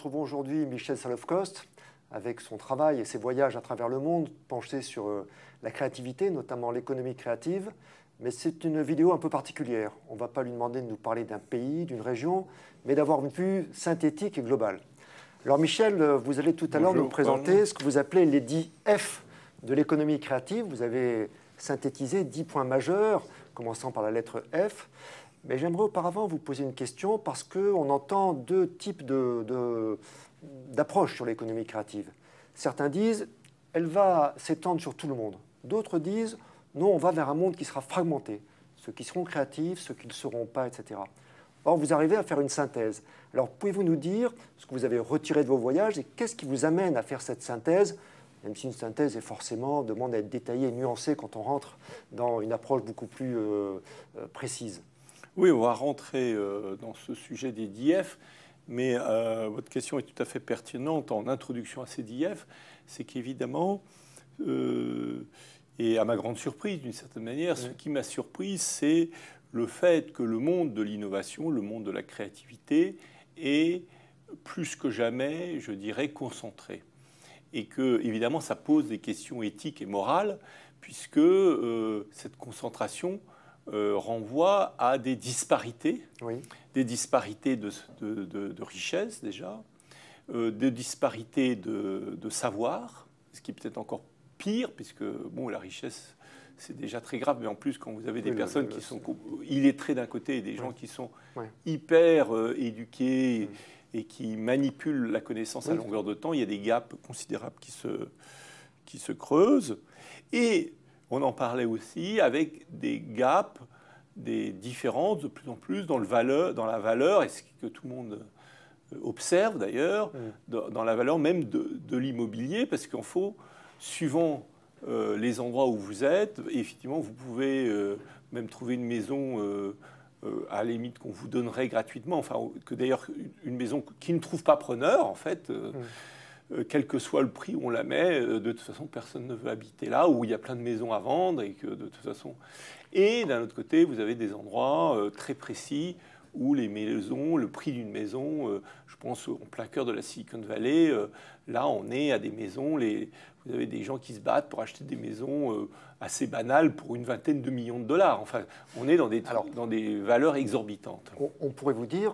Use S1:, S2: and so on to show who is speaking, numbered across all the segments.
S1: retrouvons aujourd'hui Michel Salofkost avec son travail et ses voyages à travers le monde, penché sur la créativité, notamment l'économie créative. Mais c'est une vidéo un peu particulière. On ne va pas lui demander de nous parler d'un pays, d'une région, mais d'avoir une vue synthétique et globale. Alors Michel, vous allez tout à l'heure nous présenter ce que vous appelez les 10 F de l'économie créative. Vous avez synthétisé 10 points majeurs, commençant par la lettre F. Mais j'aimerais auparavant vous poser une question parce qu'on entend deux types d'approches sur l'économie créative. Certains disent elle va s'étendre sur tout le monde. D'autres disent non, on va vers un monde qui sera fragmenté. Ceux qui seront créatifs, ceux qui ne le seront pas, etc. Or, vous arrivez à faire une synthèse. Alors, pouvez-vous nous dire ce que vous avez retiré de vos voyages et qu'est-ce qui vous amène à faire cette synthèse, même si une synthèse est forcément demande à être détaillée et nuancée quand on rentre dans une approche beaucoup plus précise.
S2: Oui, on va rentrer dans ce sujet des 10 F, mais votre question est tout à fait pertinente en introduction à ces 10 F. C'est qu'évidemment, et à ma grande surprise d'une certaine manière, ce qui m'a surpris, c'est le fait que le monde de l'innovation, le monde de la créativité est plus que jamais, je dirais, concentré. Et que, évidemment, ça pose des questions éthiques et morales, puisque cette concentration renvoie à des disparités, des disparités de richesse déjà, des disparités de savoir, ce qui est peut-être encore pire, puisque bon, la richesse, c'est déjà très grave, mais en plus, quand vous avez des personnes qui sont illettrées d'un côté et des gens qui sont hyper éduqués et qui manipulent la connaissance à longueur de temps, il y a des gaps considérables qui se creusent. Et on en parlait aussi avec des gaps, des différences de plus en plus dans la valeur, et ce que tout le monde observe d'ailleurs, dans la valeur même de l'immobilier, parce qu'il faut, suivant les endroits où vous êtes, effectivement, vous pouvez même trouver une maison à la limite qu'on vous donnerait gratuitement, enfin, que d'ailleurs, une maison qui ne trouve pas preneur, en fait, quel que soit le prix où on la met, de toute façon, personne ne veut habiter là, où il y a plein de maisons à vendre, et que de toute façon... Et d'un autre côté, vous avez des endroits très précis où les maisons, le prix d'une maison, je pense en plein cœur de la Silicon Valley, là, on est à des maisons, vous avez des gens qui se battent pour acheter des maisons assez banales pour une vingtaine de millions de dollars. Enfin, on est dans des valeurs exorbitantes.
S1: On pourrait vous dire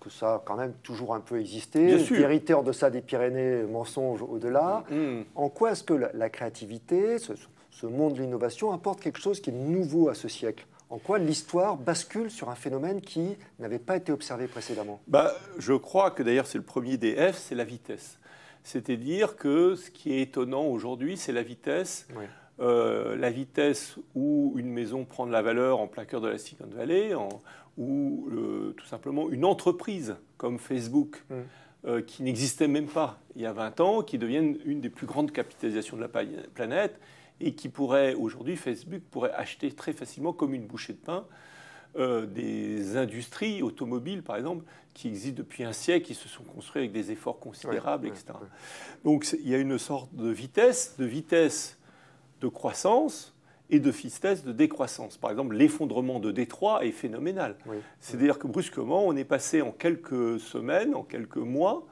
S1: que ça a quand même toujours un peu existé, hérité en deçà des Pyrénées, mensonge au-delà. En quoi est-ce que la créativité, ce monde de l'innovation, apporte quelque chose qui est nouveau à ce siècle? En quoi l'histoire bascule sur un phénomène qui n'avait pas été observé précédemment?
S2: Je crois que d'ailleurs c'est le premier des F, c'est la vitesse. C'est-à-dire que ce qui est étonnant aujourd'hui, c'est la vitesse. La vitesse où une maison prend de la valeur en plein cœur de la Silicon Valley, ou tout simplement une entreprise comme Facebook, qui n'existait même pas il y a 20 ans, qui devienne une des plus grandes capitalisations de la planète, et qui pourrait, aujourd'hui, Facebook pourrait acheter très facilement, comme une bouchée de pain, des industries automobiles, par exemple, qui existent depuis un siècle, qui se sont construites avec des efforts considérables, etc. Donc il y a une sorte de vitesse de croissance et de vitesse de décroissance. Par exemple, l'effondrement de Détroit est phénoménal. C'est-à-dire que brusquement, on est passé en quelques semaines, en quelques mois,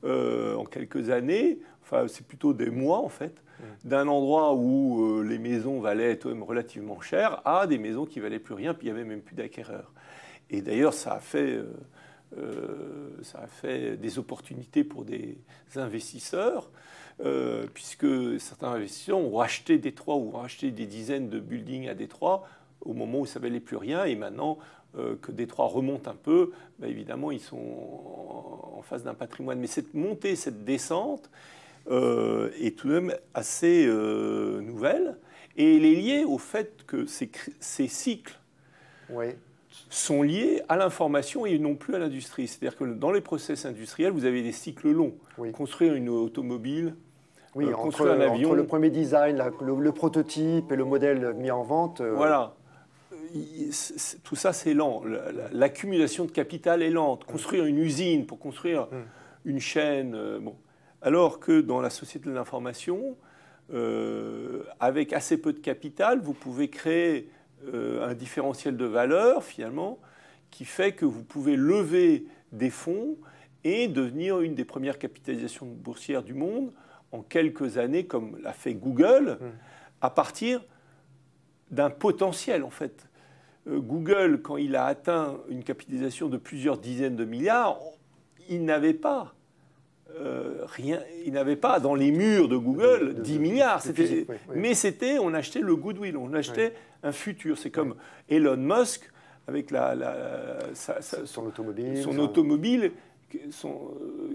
S2: en quelques années, enfin c'est plutôt des mois en fait, d'un endroit où les maisons valaient quand même relativement cher à des maisons qui valaient plus rien, puis il n'y avait même plus d'acquéreurs. Et d'ailleurs, ça a fait des opportunités pour des investisseurs, puisque certains investisseurs ont racheté Détroit ou ont racheté des dizaines de buildings à Détroit au moment où ça valait plus rien, et maintenant que Détroit remonte un peu, évidemment, ils sont en face d'un patrimoine. Mais cette montée, cette descente est tout de même assez nouvelle, et elle est liée au fait que ces cycles sont liés à l'information et non plus à l'industrie. C'est-à-dire que dans les process industriels, vous avez des cycles longs. Construire une automobile, construire un avion...
S1: Entre le premier design, le prototype et le modèle mis en vente...
S2: Voilà. Tout ça, c'est lent. L'accumulation de capital est lente. Construire une usine pour construire une chaîne... Alors que dans la société de l'information, avec assez peu de capital, vous pouvez créer un différentiel de valeur, finalement, qui fait que vous pouvez lever des fonds et devenir une des premières capitalisations boursières du monde en quelques années, comme l'a fait Google, à partir d'un potentiel, en fait. Google, quand il a atteint une capitalisation de plusieurs dizaines de milliards, il n'avait pas rien, il n'avait pas dans les murs de Google 10 milliards.
S1: Physique,
S2: mais c'était, on achetait le goodwill, on achetait un futur. C'est comme Elon Musk avec
S1: son automobile.
S2: Son automobile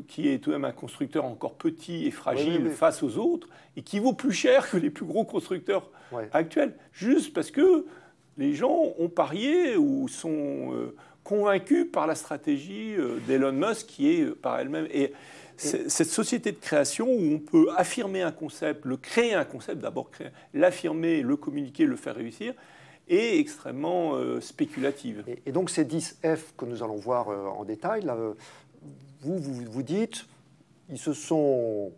S2: qui est tout de même un constructeur encore petit et fragile face aux autres, et qui vaut plus cher que les plus gros constructeurs actuels, juste parce que les gens ont parié ou sont convaincus par la stratégie d'Elon Musk, qui est par elle-même. Et cette société de création où on peut affirmer un concept, le créer un concept, d'abord l'affirmer, le communiquer, le faire réussir, est extrêmement spéculative.
S1: Et donc ces 10 F que nous allons voir en détail, là, vous dites, ils se sont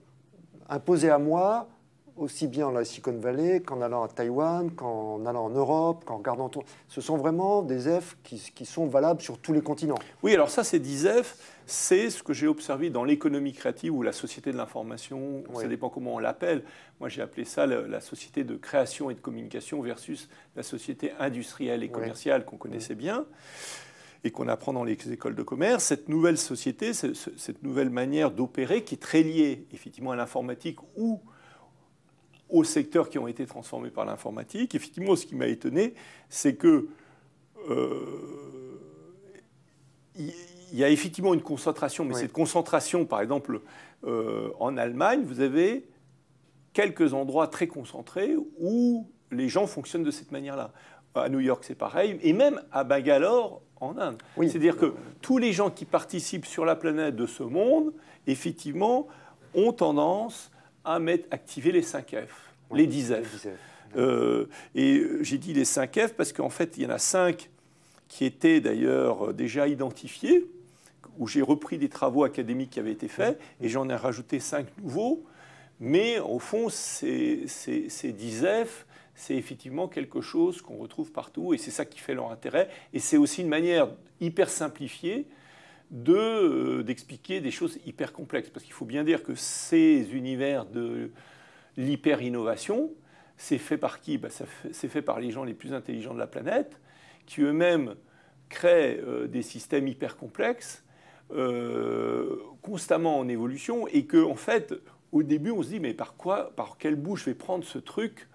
S1: imposés à moi, aussi bien en Silicon Valley qu'en allant à Taïwan, qu'en allant en Europe, qu'en regardant tout. Ce sont vraiment des F qui sont valables sur tous les continents.
S2: Oui, alors ça, ces 10 F, c'est ce que j'ai observé dans l'économie créative ou la société de l'information, ça dépend comment on l'appelle. Moi, j'ai appelé ça la société de création et de communication versus la société industrielle et commerciale qu'on connaissait bien et qu'on apprend dans les écoles de commerce. Cette nouvelle société, cette nouvelle manière d'opérer qui est très liée effectivement à l'informatique ou aux secteurs qui ont été transformés par l'informatique. Effectivement, ce qui m'a étonné, c'est que il y a effectivement une concentration, mais cette concentration, par exemple, en Allemagne, vous avez quelques endroits très concentrés où les gens fonctionnent de cette manière-là. À New York, c'est pareil, et même à Bangalore, en Inde. C'est-à-dire que tous les gens qui participent sur la planète de ce monde, effectivement, ont tendance à activer les 5 F, les 10 F. Et j'ai dit les 5 F parce qu'en fait, il y en a 5 qui étaient d'ailleurs déjà identifiés, où j'ai repris des travaux académiques qui avaient été faits, et j'en ai rajouté 5 nouveaux. Mais au fond, ces 10 F, c'est effectivement quelque chose qu'on retrouve partout, et c'est ça qui fait leur intérêt. Et c'est aussi une manière hyper simplifiée d'expliquer des choses hyper complexes. Parce qu'il faut bien dire que ces univers de l'hyper-innovation, c'est fait par qui? C'est fait par les gens les plus intelligents de la planète, qui eux-mêmes créent des systèmes hyper complexes, constamment en évolution, et qu'en fait, au début, on se dit, mais par quel bout je vais prendre ce truc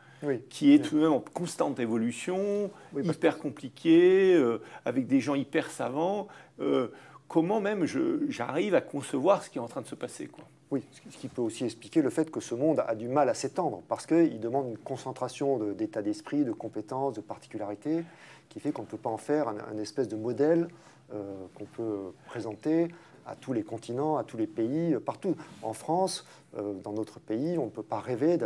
S2: qui est tout de même en constante évolution, hyper compliqué, avec des gens hyper savants. Comment même j'arrive à concevoir ce qui est en train de se passer, quoi.
S1: Oui, ce qui peut aussi expliquer le fait que ce monde a du mal à s'étendre, parce qu'il demande une concentration d'état d'esprit, de compétences, de particularités, qui fait qu'on ne peut pas en faire un espèce de modèle qu'on peut présenter à tous les continents, à tous les pays, partout. En France, dans notre pays, on ne peut pas rêver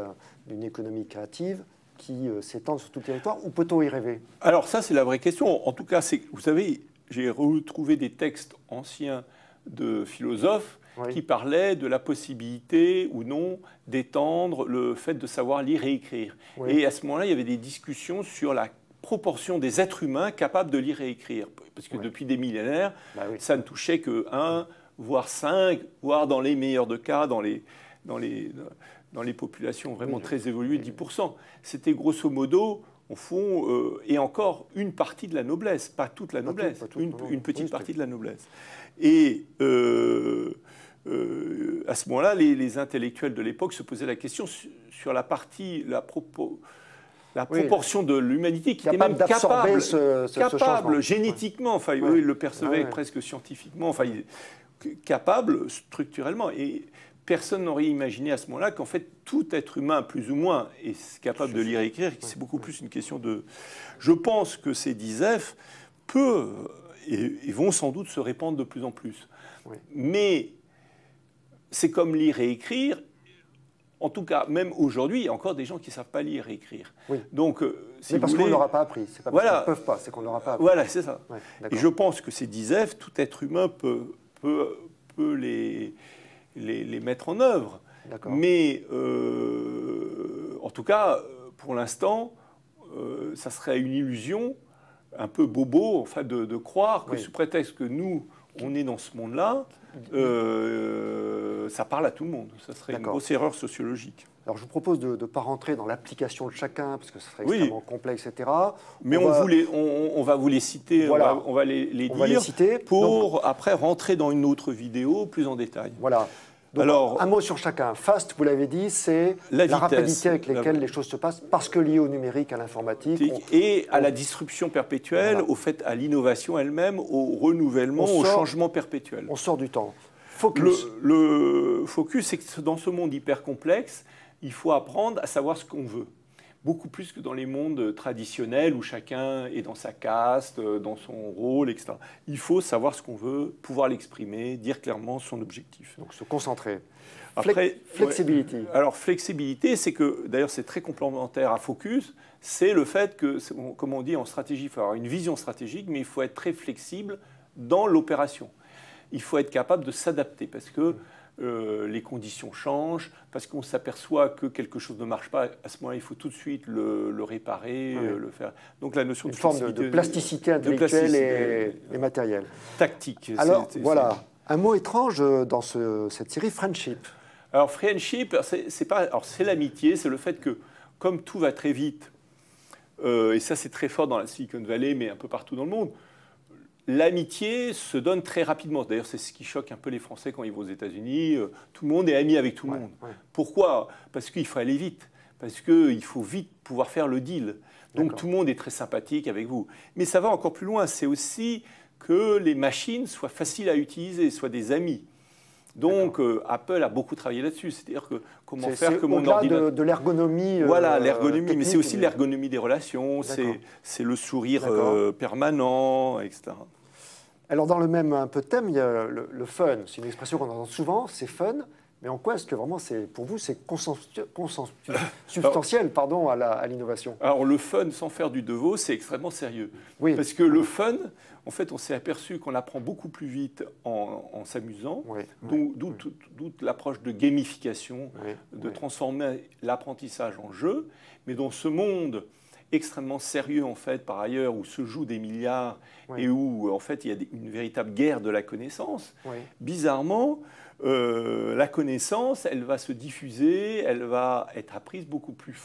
S1: d'une économie créative qui s'étend sur tout le territoire, ou peut-on y rêver?
S2: Alors ça, c'est la vraie question. En tout cas, vous savez, j'ai retrouvé des textes anciens de philosophes qui parlaient de la possibilité ou non d'étendre le fait de savoir lire et écrire. Et à ce moment-là, il y avait des discussions sur la proportion des êtres humains capables de lire et écrire. Parce que depuis des millénaires, ça ne touchait que 1, voire 5, voire dans les meilleurs de cas, dans les populations vraiment très évoluées, 10%. C'était grosso modo, au fond, et encore une partie de la noblesse, pas toute la noblesse, une petite partie de la noblesse. Et à ce moment-là, les intellectuels de l'époque se posaient la question sur la proportion de l'humanité qui était même capable génétiquement, enfin, eux, ils le percevaient presque scientifiquement, enfin, capable structurellement. Et personne n'aurait imaginé à ce moment-là qu'en fait, tout être humain, plus ou moins, est capable de lire et écrire. C'est beaucoup plus une question de... Je pense que ces 10 F peuvent et vont sans doute se répandre de plus en plus. Mais c'est comme lire et écrire. En tout cas, même aujourd'hui, il y a encore des gens qui ne savent pas lire et écrire. Donc,
S1: mais parce qu'on ne leur a pas appris. C'est pas parce qu'ils ne peuvent pas, c'est qu'on ne leur a pas appris.
S2: Voilà, c'est ça. Et je pense que ces 10 F, tout être humain peut les mettre en œuvre. Mais en tout cas, pour l'instant, ça serait une illusion un peu bobo, enfin, de croire que sous prétexte que nous, on est dans ce monde-là, ça parle à tout le monde. Ça serait une grosse erreur sociologique.
S1: Alors, je vous propose de ne pas rentrer dans l'application de chacun, parce que ce serait extrêmement complexe, etc.
S2: Mais on va vous les citer,
S1: voilà.
S2: on va les dire
S1: va les citer.
S2: Pour après rentrer dans une autre vidéo plus en détail.
S1: Voilà. Donc, alors, un mot sur chacun. Fast, vous l'avez dit, c'est la rapidité avec laquelle les choses se passent, parce que lié au numérique, à l'informatique.
S2: Et à la disruption perpétuelle, au fait, à l'innovation elle-même, au renouvellement, au changement perpétuel.
S1: On sort du temps. Focus.
S2: Le focus, c'est que dans ce monde hyper complexe, il faut apprendre à savoir ce qu'on veut. Beaucoup plus que dans les mondes traditionnels où chacun est dans sa caste, dans son rôle, etc. Il faut savoir ce qu'on veut, pouvoir l'exprimer, dire clairement son objectif.
S1: Donc se concentrer.
S2: Après,
S1: flexibility.
S2: Alors flexibilité, c'est que, d'ailleurs c'est très complémentaire à focus, c'est le fait que, comme on dit en stratégie, il faut avoir une vision stratégique, mais il faut être très flexible dans l'opération. Il faut être capable de s'adapter parce que les conditions changent, parce qu'on s'aperçoit que quelque chose ne marche pas, à ce moment-là, il faut tout de suite le réparer, le faire. Donc la notion
S1: de forme de plasticité intellectuelle et matérielle.
S2: Tactique.
S1: Alors voilà, un mot étrange dans cette série, friendship.
S2: Alors friendship, c'est l'amitié, c'est le fait que comme tout va très vite, et ça c'est très fort dans la Silicon Valley, mais un peu partout dans le monde, l'amitié se donne très rapidement. D'ailleurs, c'est ce qui choque un peu les Français quand ils vont aux États-Unis. Tout le monde est ami avec tout le monde. Pourquoi? Parce qu'il faut aller vite. Parce qu'il faut vite pouvoir faire le deal. Donc tout le monde est très sympathique avec vous. Mais ça va encore plus loin. C'est aussi que les machines soient faciles à utiliser, soient des amis. Donc Apple a beaucoup travaillé là-dessus. C'est-à-dire que comment faire que mon ordinateur...
S1: de l'ergonomie.
S2: Voilà, l'ergonomie, mais c'est aussi l'ergonomie des relations, c'est le sourire permanent, etc.
S1: Alors dans le même un peu thème, il y a le fun. C'est une expression qu'on entend souvent, c'est fun. Mais en quoi est-ce que vraiment, pour vous, c'est substantiel à l'innovation?
S2: Alors le fun, sans faire du Devos, c'est extrêmement sérieux.
S1: Oui.
S2: Parce que le fun, en fait, on s'est aperçu qu'on apprend beaucoup plus vite en s'amusant, d'où l'approche de gamification, de transformer l'apprentissage en jeu. Mais dans ce monde extrêmement sérieux, en fait, par ailleurs, où se jouent des milliards et où, en fait, il y a une véritable guerre de la connaissance, bizarrement, la connaissance, elle va se diffuser, elle va être apprise beaucoup plus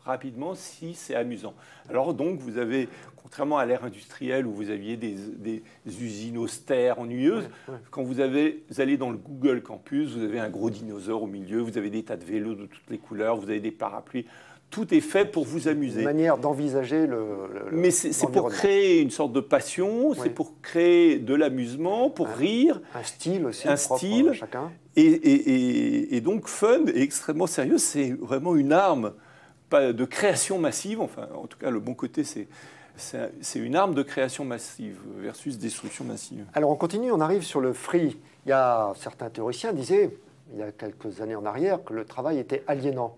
S2: rapidement si c'est amusant. Alors donc, vous avez, contrairement à l'ère industrielle où vous aviez des usines austères, ennuyeuses, quand vous allez dans le Google Campus, vous avez un gros dinosaure au milieu, vous avez des tas de vélos de toutes les couleurs, vous avez des parapluies. Tout est fait pour vous amuser.
S1: Une manière d'envisager
S2: Mais c'est pour créer une sorte de passion, c'est pour créer de l'amusement, pour rire.
S1: Un style aussi,
S2: propre à
S1: chacun.
S2: Et donc, fun et extrêmement sérieux, c'est vraiment une arme de création massive. Enfin, en tout cas, le bon côté, c'est une arme de création massive versus destruction massive.
S1: Alors, on continue, on arrive sur le free. Il y a certains théoriciens disaient, il y a quelques années en arrière, que le travail était aliénant.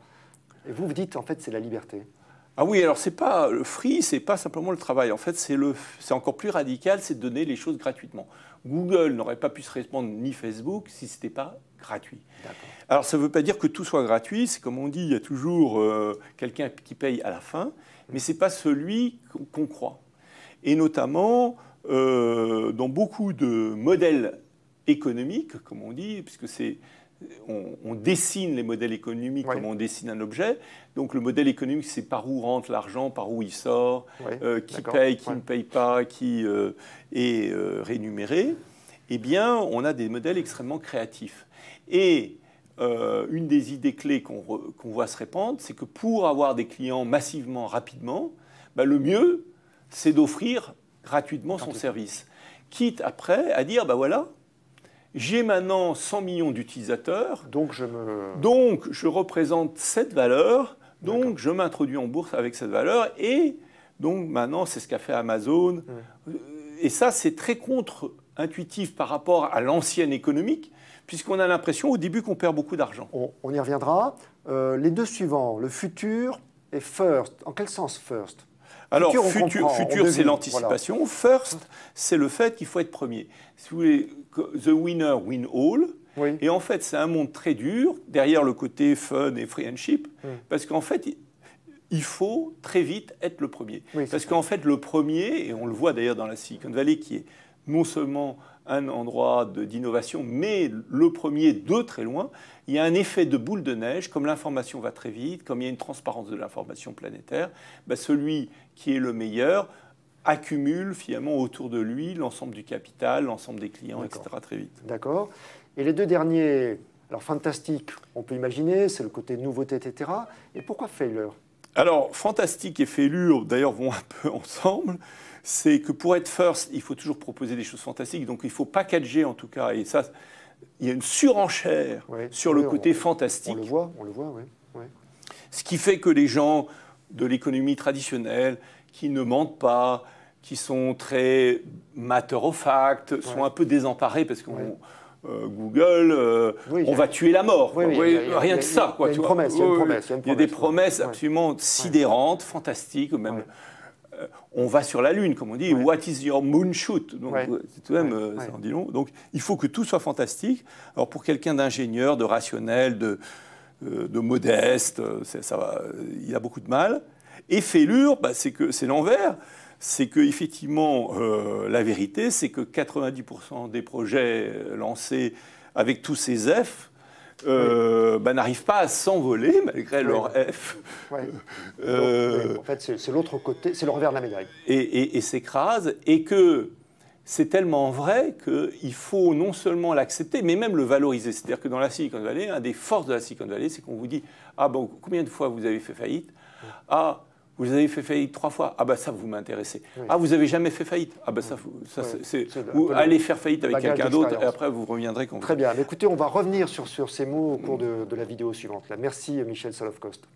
S1: Et vous dites, en fait, c'est la liberté.
S2: Ah oui, alors le free, c'est pas simplement le travail. En fait, c'est encore plus radical, c'est de donner les choses gratuitement. Google n'aurait pas pu se répondre ni Facebook si ce n'était pas gratuit. Alors, ça ne veut pas dire que tout soit gratuit. C'est comme on dit, il y a toujours quelqu'un qui paye à la fin, mais ce n'est pas celui qu'on croit. Et notamment, dans beaucoup de modèles économiques, comme on dit, puisque on dessine les modèles économiques comme on dessine un objet. Donc le modèle économique, c'est par où rentre l'argent, par où il sort, qui paye, qui ne paye pas, qui est rémunéré. Eh bien, on a des modèles extrêmement créatifs. Et une des idées clés qu'on voit se répandre, c'est que pour avoir des clients massivement, rapidement, le mieux, c'est d'offrir gratuitement son service. Quitte après à dire, voilà, j'ai maintenant 100 millions d'utilisateurs, donc je représente cette valeur, donc je m'introduis en bourse avec cette valeur, et donc maintenant c'est ce qu'a fait Amazon. Et ça, c'est très contre-intuitif par rapport à l'ancienne économique, puisqu'on a l'impression au début qu'on perd beaucoup d'argent.
S1: On y reviendra. Les deux suivants, le futur et first. En quel sens first?
S2: Alors, futur c'est l'anticipation. Voilà. First, c'est le fait qu'il faut être premier. Si vous voulez, the winner win all. Et en fait, c'est un monde très dur, derrière le côté fun et friendship, parce qu'en fait, il faut très vite être le premier. Parce qu'en fait, le premier, et on le voit d'ailleurs dans la Silicon Valley, qui est non seulement un endroit d'innovation, mais le premier de très loin, il y a un effet de boule de neige, comme l'information va très vite, comme il y a une transparence de l'information planétaire, ben celui qui est le meilleur accumule finalement autour de lui l'ensemble du capital, l'ensemble des clients, etc. très vite.
S1: D'accord. Et les deux derniers, alors fantastique, on peut imaginer, c'est le côté nouveauté, etc. Et pourquoi failure?
S2: Alors, fantastique et failure, d'ailleurs, vont un peu ensemble. C'est que pour être first, il faut toujours proposer des choses fantastiques. Donc, il faut packager en tout cas. Et ça, il y a une surenchère sur le côté fantastique.
S1: On le voit, oui.
S2: Ce qui fait que les gens de l'économie traditionnelle, qui ne mentent pas, qui sont très matter of fact, sont un peu désemparés parce qu'on... Google, on va tuer la mort. Rien que ça.
S1: Il y a une promesse.
S2: Il y a des promesses absolument sidérantes, fantastiques. Même, on va sur la Lune, comme on dit. What is your moon shoot? C'est tout de même, ça en dit long. Donc, il faut que tout soit fantastique. Alors, pour quelqu'un d'ingénieur, de rationnel, de modeste, il a beaucoup de mal. Et fêlure, c'est l'envers. C'est qu'effectivement, la vérité, c'est que 90% des projets lancés avec tous ces F n'arrivent pas à s'envoler malgré leur F.
S1: En fait, c'est l'autre côté, c'est le revers de la médaille.
S2: Et s'écrasent, et que c'est tellement vrai qu'il faut non seulement l'accepter, mais même le valoriser. C'est-à-dire que dans la Silicon Valley, une des forces de la Silicon Valley, c'est qu'on vous dit « Ah bon, combien de fois vous avez fait faillite ?»« Ah, vous avez fait faillite 3 fois. Ah ben ça, vous m'intéressez. Ah, vous n'avez jamais fait faillite. Ah ben ça c'est... Ou allez faire faillite avec quelqu'un d'autre et après vous reviendrez quand vous...
S1: Très bien. Mais écoutez, on va revenir sur ces mots au cours de la vidéo suivante. Là. Merci Michel Solowcost.